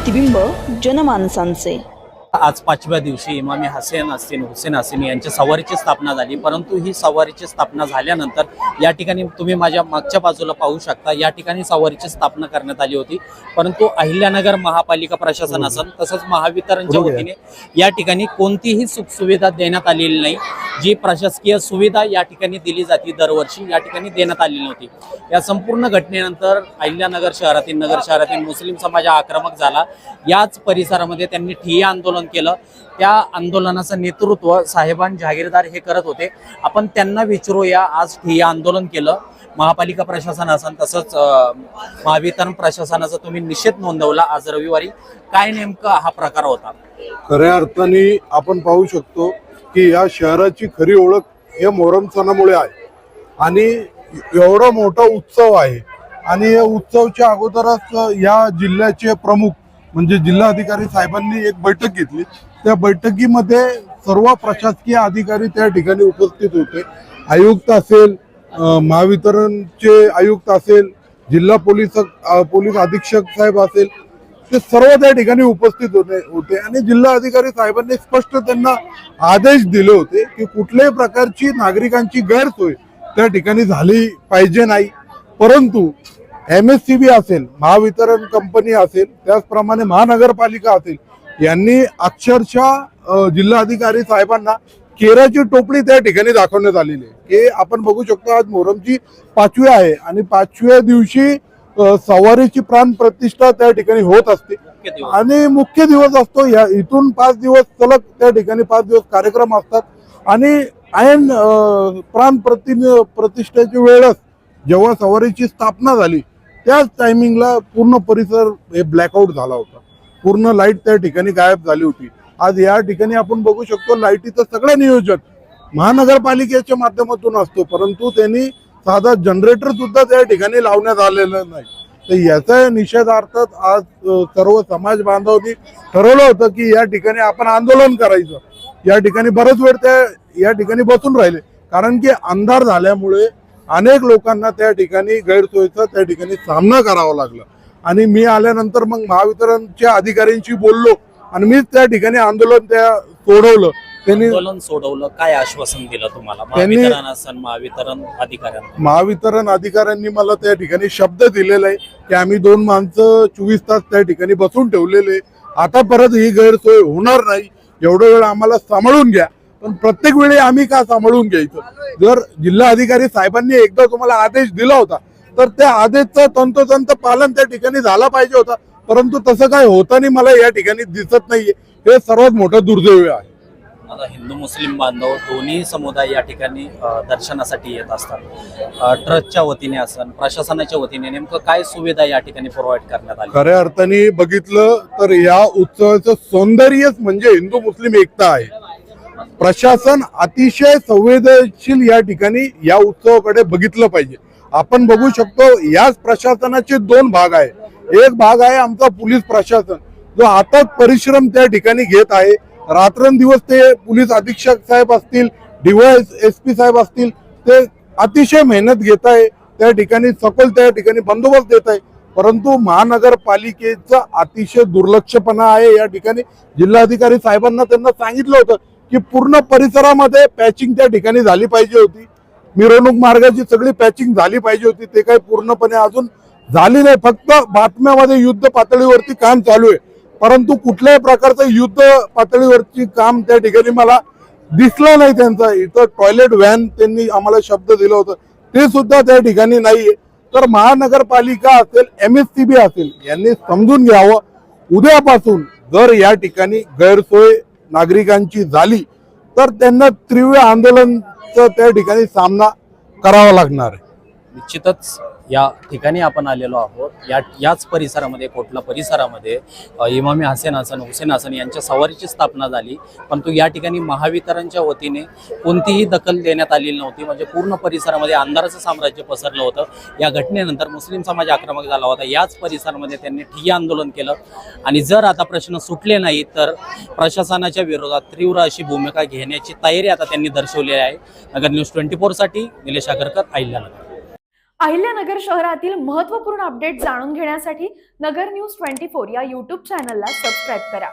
प्रतिबिंब जनमानसांचे। आज 5व्या दिवशी इमामी हुसेन हसीन यांच्या सवारीची स्थापना झाली, परंतु ही सवारीची स्थापना झाल्यानंतर या ठिकाणी तुम्ही माझ्या मागच्या बाजूला पाहू शकता, या ठिकाणी सवारीची स्थापना करण्यात आली होती, परंतु अहिल्यानगर महापालिका प्रशासन असेल तसंच महावितरणच्या वतीने या ठिकाणी कोणतीही सुखसुविधा देण्यात आलेली नाही। जी प्रशासकीय सुविधा या ठिकाणी दिली जाते दरवर्षी या ठिकाणी देण्यात आलेली नव्हती। या संपूर्ण घटनेनंतर अहिल्यानगर शहरातील मुस्लिम समाज आक्रमक झाला। याच परिसरामध्ये त्यांनी ठिय्या आंदोलन केलं। त्या आंदोलनाचं नेतृत्व साहेबान जहागीरदार हे करत होते। आपण त्यांना विचारूया, आज ठिय्या आंदोलन केलं महापालिका प्रशासन असेल तसंच महावितरण प्रशासनाचा तुम्ही निषेध नोंदवला आज रविवारी, काय नेमका हा प्रकार होता? खऱ्या अर्थाने आपण पाहू शकतो की या शहराची खरी ओळख या मोहरम सणामुळे आहे आणि एवढा मोठा उत्सव आहे आणि या उत्सवाच्या अगोदरच या जिल्ह्याचे प्रमुख म्हणजे जिल्हाधिकारी साहेबांनी एक बैठक घेतली। त्या बैठकीमध्ये सर्व प्रशासकीय अधिकारी त्या ठिकाणी उपस्थित होते। आयुक्त असेल, महावितरणचे आयुक्त असेल, जिल्हा पोलीस अधीक्षक साहेब असेल, ते सर्व त्या ठिकाणी उपस्थित होते आणि जिल्हा अधिकारी साहेबांनी स्पष्ट त्यांना आदेश दिले होते की कुठल्याही प्रकारची नागरिकांची गैरसोय त्या ठिकाणी झाली पाहिजे नाही। परंतु MSCB असेल, महावितरण कंपनी असेल, त्याचप्रमाणे महानगरपालिका असेल, यांनी अक्षरशः जिल्हाधिकारी साहेबांना केराची टोपली त्या ठिकाणी दाखवण्यात आलेली आहे की आपण बघू शकतो आज मोहरमची 5वी आहे आणि 5व्या दिवशी सवारीची प्राण प्रतिष्ठा त्या ठिकाणी होत असते आणि मुख्य दिवस असतो। या इथून 5 दिवस सलग त्या ठिकाणी 5 दिवस कार्यक्रम असतात आणि ऐन प्राण प्रतिष्ठेची वेळच जेव्हा सवारीची स्थापना झाली त्याच टायमिंगला पूर्ण परिसर हे ब्लॅकआउट झाला होता। पूर्ण लाईट त्या ठिकाणी गायब झाली होती। आज या ठिकाणी आपण बघू शकतो लाईटीचं सगळं नियोजन महानगरपालिकेच्या माध्यमातून असतो, परंतु त्यांनी साधा जनरेटर सुद्धा त्या ठिकाणी लावण्यात आलेलं नाही। तर याचा निषेधार्थात आज सर्व समाज बांधवांनी ठरवलं होतं की या ठिकाणी आपण आंदोलन करायचं। या ठिकाणी बरेच वेळ या ठिकाणी बसून राहिले, कारण की अंधार झाल्यामुळे अनेक लोकांना त्या ठिकाणी गैरसोयीचा त्या ठिकाणी सामना करावा लागला आणि मी आल्यानंतर मग महावितरणच्या अधिकाऱ्यांशी बोललो आणि मीच त्या ठिकाणी आंदोलन सोडवलं। त्यांनी आंदोलन सोडवलं, काय आश्वासन दिलं तुम्हाला महावितरण अधिकाऱ्यांनी मला त्या ठिकाणी शब्द दिलेला आहे की आम्ही 2 माणसं 24 तास त्या ठिकाणी बसून ठेवलेले, आता परत ही गैरसोय होणार नाही, एवढा वेळ आम्हाला सांभाळून घ्या। पण प्रत्येक वेळी आम्ही का सांभाळून घ्यायचं? जर जिल्हाधिकारी साहेबांनी एकदा तुम्हाला आदेश दिला होता तर त्या आदेशचं तंतोतंत पालन त्या ठिकाणी झाला पाहिजे होता, परंतु तसं काय होताना मला या ठिकाणी दिसत नाहीये। हे सर्वात मोठं दुर्दैव आहे। आता हिंदू मुस्लिम बांधव दोन्ही समुदाय या ठिकाणी दर्शनासाठी येत असतात। ट्रस्टच्या वतीने असेल प्रशासनाच्या वतीने नेमकं काय सुविधा या ठिकाणी प्रोव्हाइड करण्यात आली? खऱ्या अर्थाने बघितलं तर या उत्सवाचं सौंदर्यच म्हणजे हिंदू मुस्लिम एकता आहे। प्रशासन अतिशय संवेदनशील या ठिकाणी या उत्सवाकडे बघितलं पाहिजे। आपण बघू शकतो याच प्रशासनाचे 2 भाग आहे। एक भाग आहे आमचा पोलीस प्रशासन जो आता परिश्रम त्या ठिकाणी घेत आहे। रात्रंदिवस ते पोलीस अधीक्षक साहेब असतील, DYSP साहेब असतील, ते अतिशय मेहनत घेत आहे, त्या ठिकाणी सखोल त्या ठिकाणी बंदोबस्त देत आहे। परंतु महानगरपालिकेचा अतिशय दुर्लक्षपणा आहे या ठिकाणी। जिल्हाधिकारी साहेबांना त्यांना सांगितलं होतं की पूर्ण परिसरामध्ये पॅचिंग त्या ठिकाणी झाली पाहिजे होती, मिरवणूक मार्गाची सगळी पॅचिंग झाली पाहिजे होती, ते काही पूर्णपणे अजून झाली नाही। फक्त बातम्यामध्ये युद्ध पातळीवरती काम चालू आहे, परंतु कुठल्याही प्रकारचं युद्ध पातळीवरची काम त्या ठिकाणी मला दिसलं नाही त्यांचं। इथं टॉयलेट व्हॅन त्यांनी आम्हाला शब्द दिलं होतं ते सुद्धा त्या ठिकाणी नाहीये। तर महानगरपालिका असेल, MSCB असेल, यांनी समजून घ्यावं, उद्यापासून जर या ठिकाणी गैरसोय नागरिकांची झाली तर त्यांना तीव्र आंदोलनाचा त्या ठिकाणी सामना करावा लागणार आहे। निश्चितच या ठिकाणी आपण आलेलो आहोत। याच परिसरामध्ये कोटला परिसरामध्ये इमामी हुसेन हसीन यांच्या सवारीची स्थापना झाली, परंतु या ठिकाणी महावितरणच्या वतीने कोणतीही दखल देण्यात आलेली नव्हती। म्हणजे पूर्ण परिसरामध्ये अंधाराचं साम्राज्य पसरलं होतं। या घटनेनंतर मुस्लिम समाज आक्रमक झाला होता। याच परिसरामध्ये त्यांनी ठिय्या आंदोलन केलं आणि जर आता प्रश्न सुटले नाही तर प्रशासनाच्या विरोधात तीव्र अशी भूमिका घेण्याची तयारी आता त्यांनी दर्शवली आहे। नगर न्यूज 24 साठी निलेश आगरकर, अहिल्यानगर। अहिल्यानगर शहरातील महत्त्वपूर्ण अपडेट जाणून घेण्यासाठी नगर न्यूज 24 या यूट्यूब चॅनलला सबस्क्राईब करा.